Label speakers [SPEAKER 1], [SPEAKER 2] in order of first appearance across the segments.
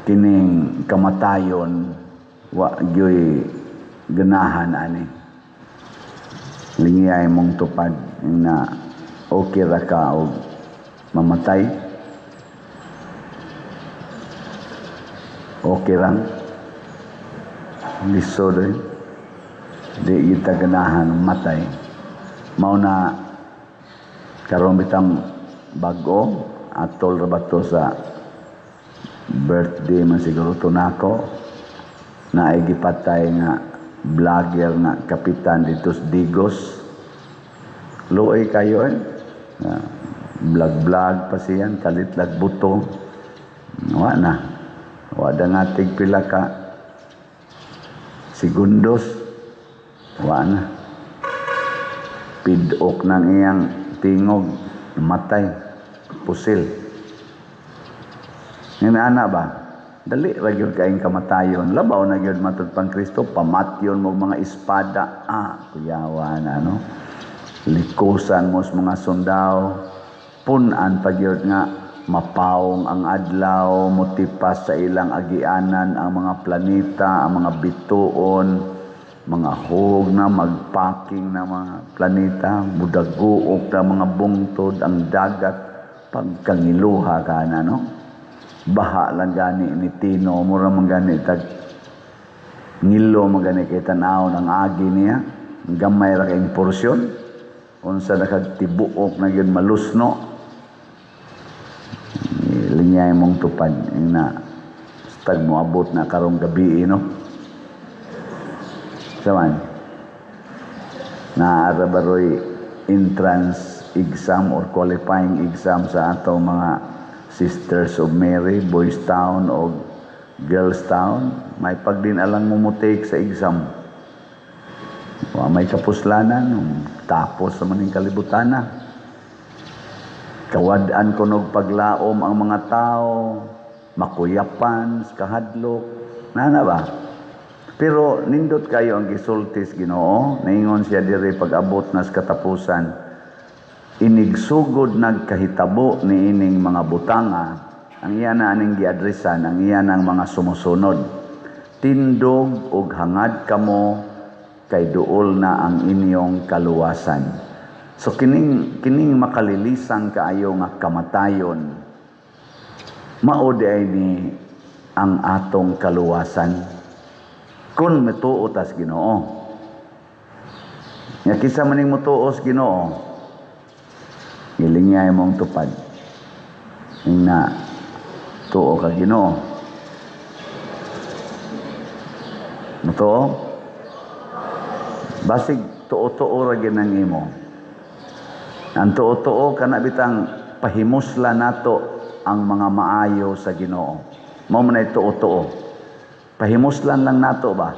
[SPEAKER 1] kining kamatayon wa gyoy ganahan ani. Lingiyay mong tupad na okay ra ka og mamatay. Okay lang. Lisod di kita ganahan matay. Mao na karon bitang bag-o atol ra bato sa birthday man siguro to nako na ay gipatay nga vlogger na kapitan dito sa Digos. Luoy kayo vlog pa siyan kalitlag buto. Wa na. Wada nga tigpila ka segundos. Wa na. Pidok ng iyang tingog matay pusil. Ana ba? Dali ra gyud kaayong kamatayon. Labaw na gyud matud pang Kristo, pamatyon mo mga espada. Kuyawan ano. Likusan mo sa mga sundao. Punan pa gyud nga mapawong ang adlaw, motipas sa ilang agianan ang mga planeta, ang mga bituon, mga hug na magpaking na mga planeta, mudaguok na mga bungtod, ang dagat, pagkangiluha ka na, no? Baha lang gani ni Tino, mura man gani, ngilo man gani kay tanaw ng agi niya, gamay ra kayong porsyon, unsa nakagtibuok na yun malusno, linyay mong tupad, na stag mo abot na karong gabi, no? Saman, naarabaroy entrance exam or qualifying exam sa ato mga Sisters of Mary, Boys Town o Girls Town. May pagdinalang mo take sa exam. May kapuslanan, tapos sa maning kalibutan na. Kawadaan ko nog paglaom ang mga tao, makuyapan, kahadlok, na ba? Pero nindot kayo ang gisultis Ginoo, naingon siya diri pag-abot na sa katapusan, inigsugod nagkahitabo ni ining mga butanga, ang iyan na aning giadresan, ang iyan ang mga sumusunod. Tindog og hangad kamo, kay duol na ang inyong kaluwasan. So kining makalilisang kaayo nga kamatayon, maudi ay ni ang atong kaluwasan. Kung matuotas Ginoo. Nga kisa maning mutuos Ginoo, ilingay mong tupad. Na tuo ka Ginoo. Mutuo? Basig tuo-tuo ra ginang imo. Ang tuo-tuo kana bitang pahimusla nato ang mga maayo sa Ginoo. Mao man ay tuo-tuo. Pahimuslan lang nato ba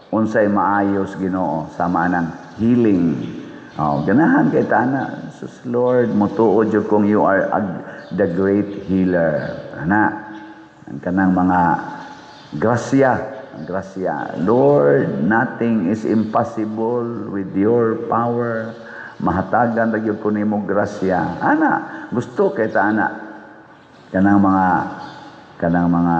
[SPEAKER 1] unsay maayo sa Ginoo sama nang healing. Ganahan kay tana, sus Lord, mutuo jud kung you are the great healer. Ana, ang kanang mga grasya. Lord, nothing is impossible with your power. Mahatagan ra gyud ko nimo grasya. Ana, gusto kay ta ana. Kanang mga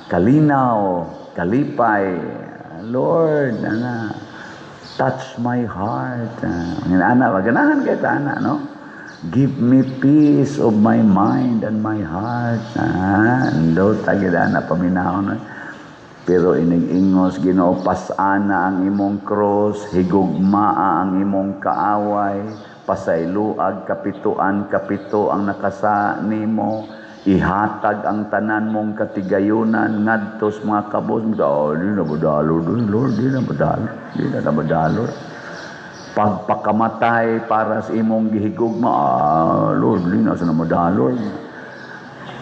[SPEAKER 1] kalinaw, kalipay. Lord, ana, touch my heart. Ana, ganahan kay ta ana, no? Give me peace of my mind and my heart. Ando tagid ana paminahon. Pero inig-ingos Ginoo, pasana ang imong cross, higugmaa ang imong kaaway, pasayloag kapito ang nakasa nimo, ihatag ang tanan mong katigayunan ngadtos mga kabos. Di na badalo Lord, di na badalo. Pagpakamatay para sa imong gihigugma, Lord, di na sa madalo.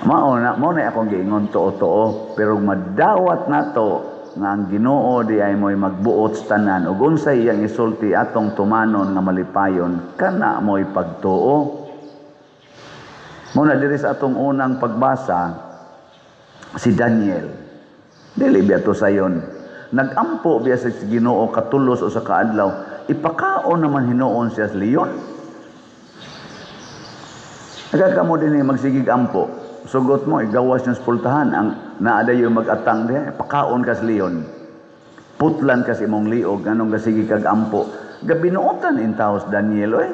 [SPEAKER 1] Mao na akong giingon tuo-tuo, pero madawat nato nga ang Ginoo di ay mo'y magbuot sa tanan ug unsay iyang isulti atong tumanon nga malipayon kana mo'y pagtuo. Muna diri sa atong unang pagbasa si Daniel. Dili biya to sayon. Nagampo biya sa Ginoo katulos o sa kaadlaw, ipakaon naman hinuon siya sa leyon. Nagakamo din magsigig ampo. sugot mo, igawas yung spultahan. Ang naada yung mag-atang diya, pakaon kas liyon. Putlan kas imong liog, anong kasigi kag ampo. Gabinuotan in taos Daniel, oy.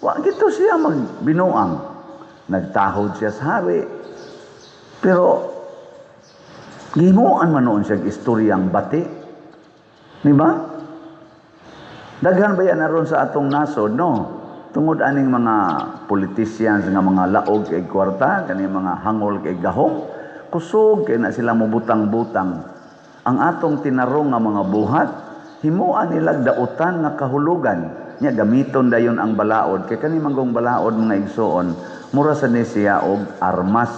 [SPEAKER 1] Wa gito siya magbinuang. Nagtahod siya sa hari. Pero, gimuan man noon siya istoryang bati. Diba? Daghan ba yan naroon sa atong nasod, no? Tungod aning mga politicians nga mga laog kay kwarta, kani mga hangol kay gahom, kusog kay na sila mubutang-butang. Ang atong tinarong nga mga buhat, himuan nila dautan nga kahulugan. Nya gamiton dayon ang balaod kay kani manggong balaod mga igsoon, mura sa ni siya og armas.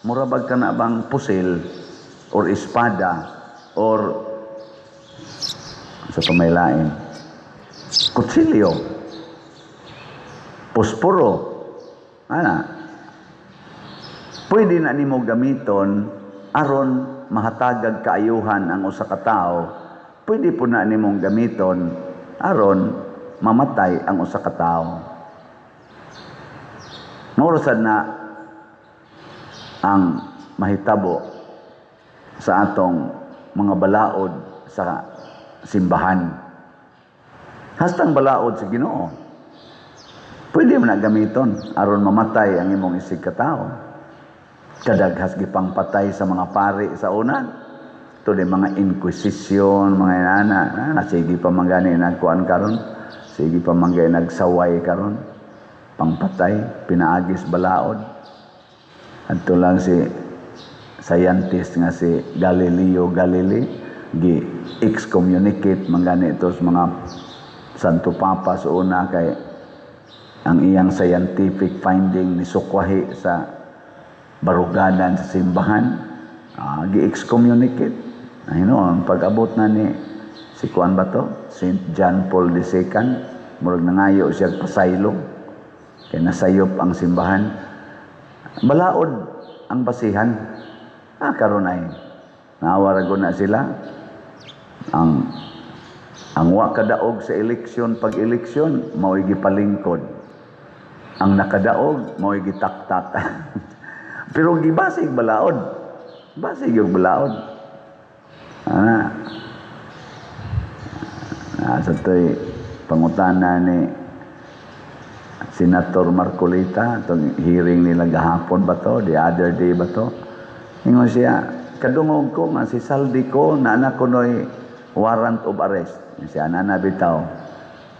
[SPEAKER 1] Mura bag kana bang pusil or espada or sa pamailain. Kutsilyo. Posporo. Ana. Pwede na nimo gamiton aron mahatagag kaayuhan ang usa ka tawo. Pwede po na nimong gamiton aron mamatay ang usa ka tawo. Maurasad na ang mahitabo sa atong mga balaod sa simbahan. Hastang balaod sa Ginoo. Pwede mo na gamiton aron mamatay ang imong isig ka tao. Kadaghas gipang patay sa mga pari sa una. Ito din mga inquisition, mga inana. Sige pa manggani nagkuan karon. Sige pa manggani nagsaway karon. Pangpatay, pinaagis balaod. At ito lang si scientist nga si Galileo Galilei. Gi-excommunicate manggani ito sa mga Santo Papa sa una kay ang iyang scientific finding ni sukwahi sa baruganan sa simbahan, gi-excommunicate. Ang pag-abot na ni si Kuan ba to? St. John Paul II, murag nangayo siya pasaylo, kaya nasayop ang simbahan. Balaod ang basihan. Karon ay nawarago na sila. Ang wa kadaog sa eleksyon, pag-eleksyon, mao'y gipalingkod. Ang nakadaog, mao'y gitaktak. Pero gibasig balaod. Basig yung balaod. Sa to'y pangutana ni Senator Marcolita, itong hearing nila gahapon ba to, the other day ba to. Ingon siya, kadungog ko nga si Saldi ko, na anak ko no'y warrant of arrest. Siya nanabitaw.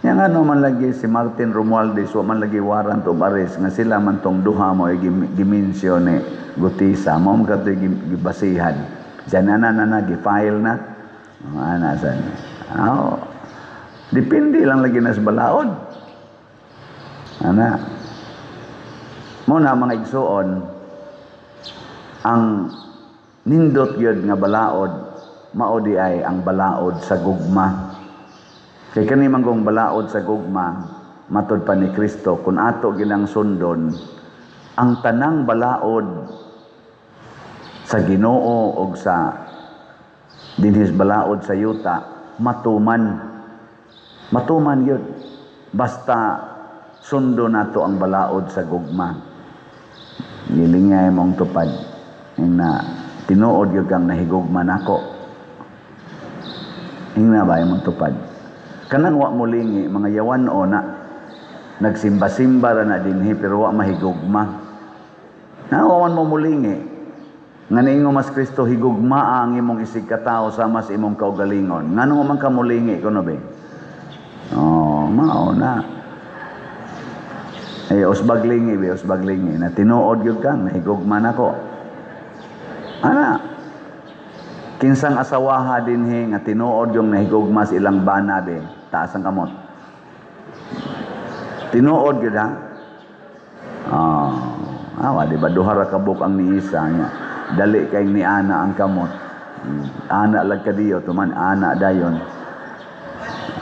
[SPEAKER 1] Yang ano man lagi si Martin Romualdez, wa man lagi warrant of arrest, nga sila man tong duha mo ay gimensyon ni Gutisa. Mo man kato'y gibasihan. Siya gi-file na. Depende lang lagi na sa balaod. Muna mga igsuon, ang nindot yun nga balaod, maudi ay ang balaod sa gugma. Kay kani manggong balaod sa gugma, matud pa ni Kristo, kung ato gilang sundon, ang tanang balaod sa Ginoo o sa dinhis balaod sa yuta, matuman. Matuman yun. Basta sundo nato ang balaod sa gugma. Gilingay mong tupad. Na tinuod yun kang nahigugma nako. Hingna ba mong tupad? Kanang wa mulingi, mga yawan o na nagsimba-simba ra na dinhi pero wa mahigugma. Nawawan mo mulingi. Nga niingo mas Kristo higugma ang imong isig katao sa mas imong kaugalingon. Ngano man ka mulingi kuno be? Mao na. Usbaglingi be, usbaglingi na tinuod gyud kang nahigugma nako. Kinsang asawaha dinhi nga tinuod yung nahigugma sa ilang bana be, taas ang kamot. Tinuod gyud ha. Di ba duha ra ka buk ang niisa niya. Dali kay ni ana ang kamot. Ana lag kadiyo tuman ana dayon.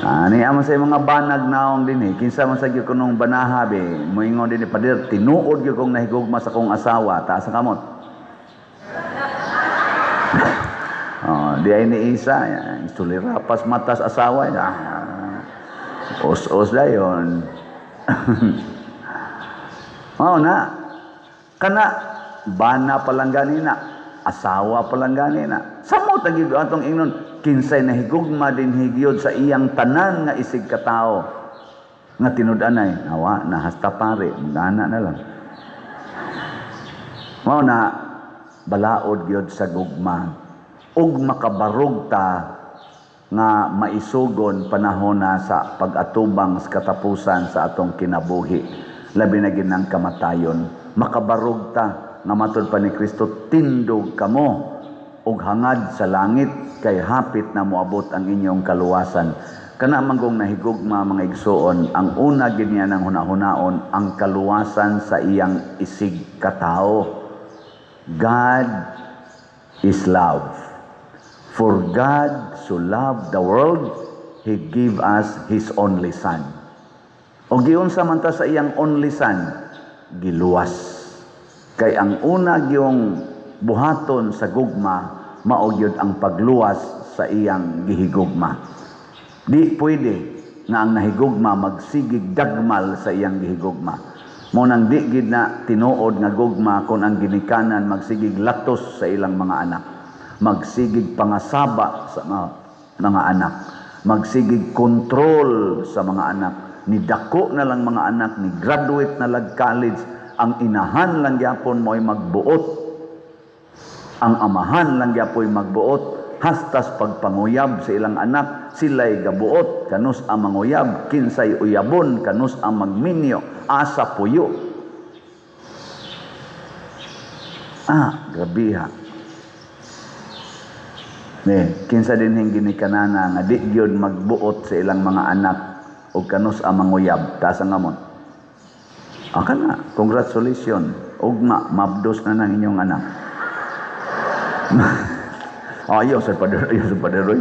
[SPEAKER 1] Ni amo sa mga banag naong dinhi, kinsa man sa gyud kunong banaha be, moingon dinhi pader tinuod gyud kong nahigugma sa kong asawa, taas ang kamot. Di ay ni Isa, istulirapas matas asawa. Os-os dayon. Na. Kana bana palang ganina, asawa palang ganina. Samo tagid atong ingnon, kinsay nahigugma din higyod sa iyang tanan nga isig katao nga tinud-anay, nawa na hasta pare, magana na lang. Mao na balaod gyud sa gugma ug makabarog ta nga maisugon panahon na sa pag-atubang sa katapusan sa atong kinabuhi, labi na ginang kamatayon. Makabarog ta nga matud pa ni Kristo, tindog kamo ug hangad sa langit kay hapit na moabot ang inyong kaluwasan. Kana manggong nahigugma mga igsoon, ang una gid niya nang hunahunaon ang kaluwasan sa iyang isig katao. God is love. For God so loved the world, He gave us His only Son. O giunsa man ta sa iyang only Son, giluwas. Kay ang una giyong buhaton sa gugma, mao gyud ang pagluwas sa iyang gihigugma. Di pwede nga ang nahigugma magsigig dagmal sa iyang gihigugma. Mo nang di gid na tinuod nga gugma kung ang ginikanan magsigig latos sa ilang mga anak, magsigig pangasaba sa mga anak, magsigig kontrol sa mga anak, ni dako na lang mga anak, ni graduate na lang college, ang inahan lang gyapon mo'y magbuot, ang amahan lang gyapon magbuot, hastas pagpanguyab sa ilang anak, sila'y gabuot, kanus ang manguyab, kinsay uyabon, kanus ang magminyo, asa puyo. Grabe ha. Kinsa din hing ginikanana nga di gyud magbuot sa ilang mga anak ug kanus ang manguyab, taas ang amon. Kana, congratulations, ugma mabdos na ng inyong anak. Ayaw sa paderoy.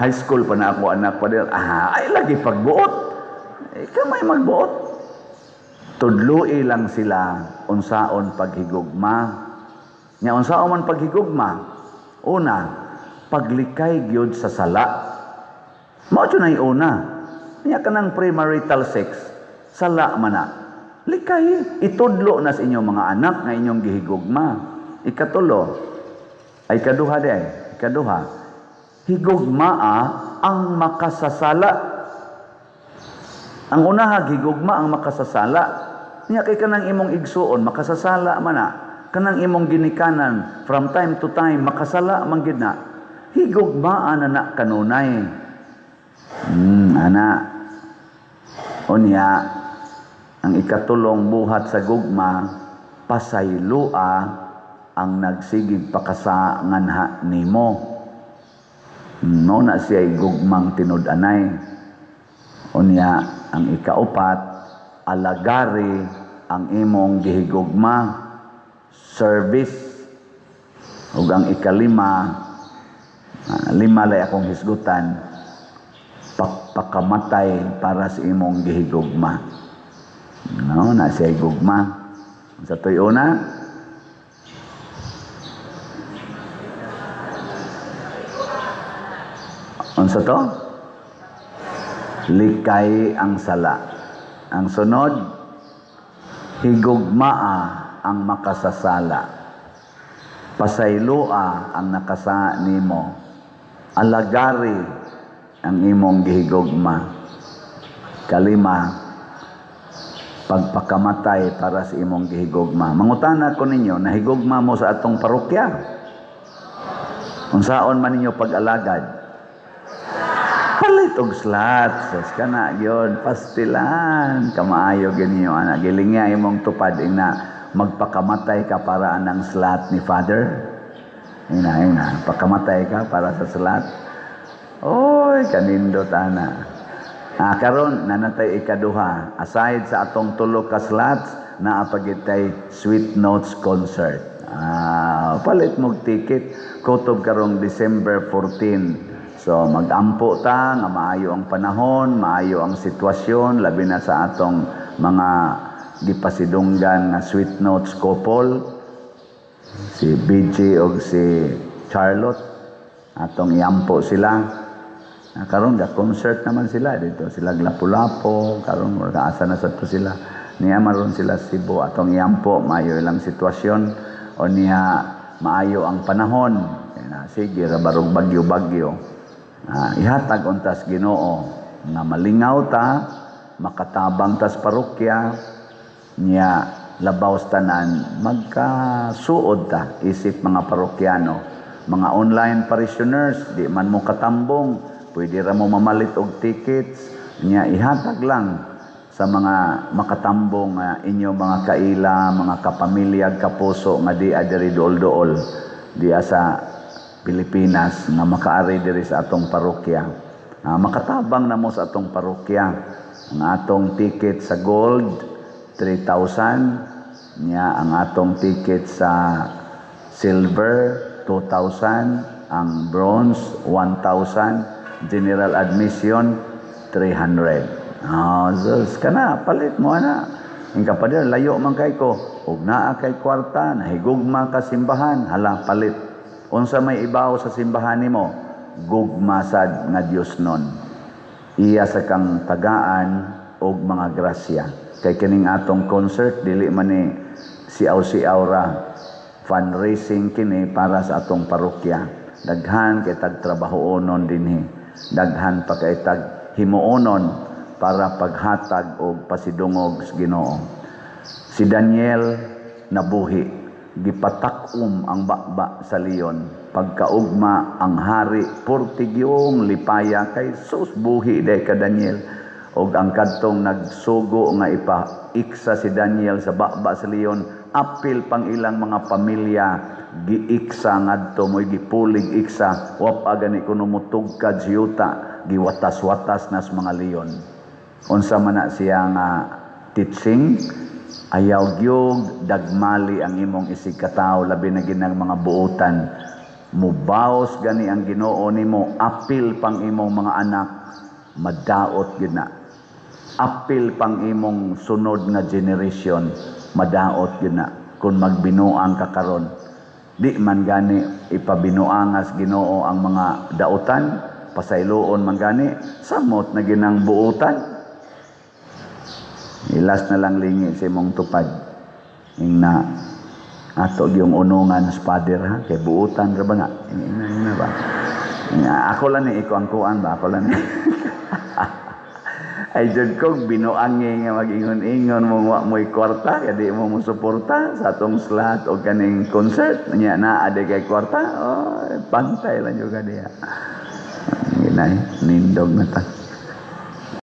[SPEAKER 1] High school pa na ako anak pader. Ay lagi pagbuot. Kamay magbuot. Tudloi lang sila unsaon paghigugma. Nya unsaon man paghigugma? Una, paglikay gyud sa sala. Mao nay una. Nya kanang premarital sex, sala man na. Likay, itudlo na sa inyong mga anak nga inyong gihigugma. Ikatulo, ay kaduha day. Ikaduha, higugmaa ang makasasala. Ang unaha, higugma ang makasasala. Niya kay kanang imong igsuon, makasasala man na. Kanang imong ginikanan, from time to time, makasala man gid na. Higugmaa na na kanunay. Ana. Unya, ang ikatulong buhat sa gugma, pasaylua ang nagsigig pakasanganha nimo. No na siya gugmang tinud-anay. Unya, ang ikaupat, alagari ang imong gihigugma, service. Ug ang ikalima, lima lay akong hisgutan, pakamatay para sa imong gihigugma. No, na siya gugma. Sa tuyona, unsa to? Likay ang sala. Ang sunod, higugmaa ang makasasala. Pasaylua ang nakasa nimo. Alagari ang imong gihigugma. Kalima, pagpakamatay para sa imong gihigugma. Mangutana ko ninyo, nahigugma mo sa atong parokya? Unsaon man ninyo pag-alagad? Palit og slot. Sos ka na yun. Pastilan. Kamaayo ganyo. Giling nga imong tupad na magpakamatay ka para anang slot ni Father. Ina. Pakamatay ka para sa slot. Oy, kanindot ana. Karon nanatay ikaduha. Aside sa atong tulo ka slots, naapagitay Sweet Notes concert. Palit mong ticket. Kutob karong December 14. So mag-ampo ta nga maayo ang panahon, maayo ang sitwasyon, labi na sa atong mga gipasidunggan na Sweet Notes couple, si BG o si Charlotte, atong iampo sila. Karon ga concert naman sila dito, sila Lapu-Lapu, karon asa na sa to sila. Niya maron sila Cebu, atong iampo, maayo ilang sitwasyon. o niya maayo ang panahon. Sige, barog bagyo-bagyo. Ihatag untas Ginoo nga malingaw ta, makatabang tas parokya, niya labaw tanan, magkasuod ta, isip mga parokyano. Mga online parishioners, di man mo katambong, pwede ra mo mamalit og tickets, niya ihatag lang sa mga makatambong inyo mga kaila, mga kapamilya, kapuso, nga di adiri dool-dool, di sa Pilipinas, nga makaari diri sa atong parokya. Makatabang na mo sa atong parokya. Ang atong ticket sa gold, 3,000. Niya, ang atong ticket sa silver, 2,000. Ang bronze, 1,000. General admission, 300. Sus, kana, palit mo na. Yung kapader, layo man kay ko. Ug naa kay kwarta, nahigugma ka simbahan, hala, palit. Unsa may ibaw sa simbahan nimo, gugma sad nga Dios nun. Iya sa kang tagaan og mga grasya. Kay kining atong concert, dili man ni siaw-siaw ra. Fundraising kini para sa atong parokya. Daghan kay tagtrabahoonon dinhi. Daghan pa kay tag himuonon para paghatag og pasidungog sa Ginoo. Si Daniel nabuhi, gipatak-um ang bakba sa leon. Pagkaugma ang hari, portigyong lipaya kay sus buhi day ka Daniel. Og ang kadtong nagsugo nga ipaiksa si Daniel sa bakba sa leon, apil pang ilang mga pamilya giiksa ngadto mo'y gipulig iksa, wa gani kuno mutugkad siyuta, giwatas-watas nas mga leon. Unsa man na siya nga teaching, ayaw gyud dagmali ang imong isig katao, labi na ginang mga buotan. Mubaos gani ang Ginoo nimo, apil pang imong mga anak, madaot gyud na. Apil pang imong sunod nga generation, madaot gyud na. Kung magbinuang ka karon, di man gani ipabinuangas Ginoo ang mga daotan, pasayloon man gani, samot na ginang buotan. Ilas na lang lingi sa imong tupad. Ing na ato yung unungan sa pader ha, kay buutan ra ba nga? Ina ba? Ako lang ni iko ang kuan ba? Ako lang ni. Ay jud kog binuangi nga mag-ingon-ingon mo wa mo'y kwarta, kaya di mo musuporta sa atong slot o kaning concert. Nya na ade kay kwarta, pantay lang yung kaniya. Nindog na ta.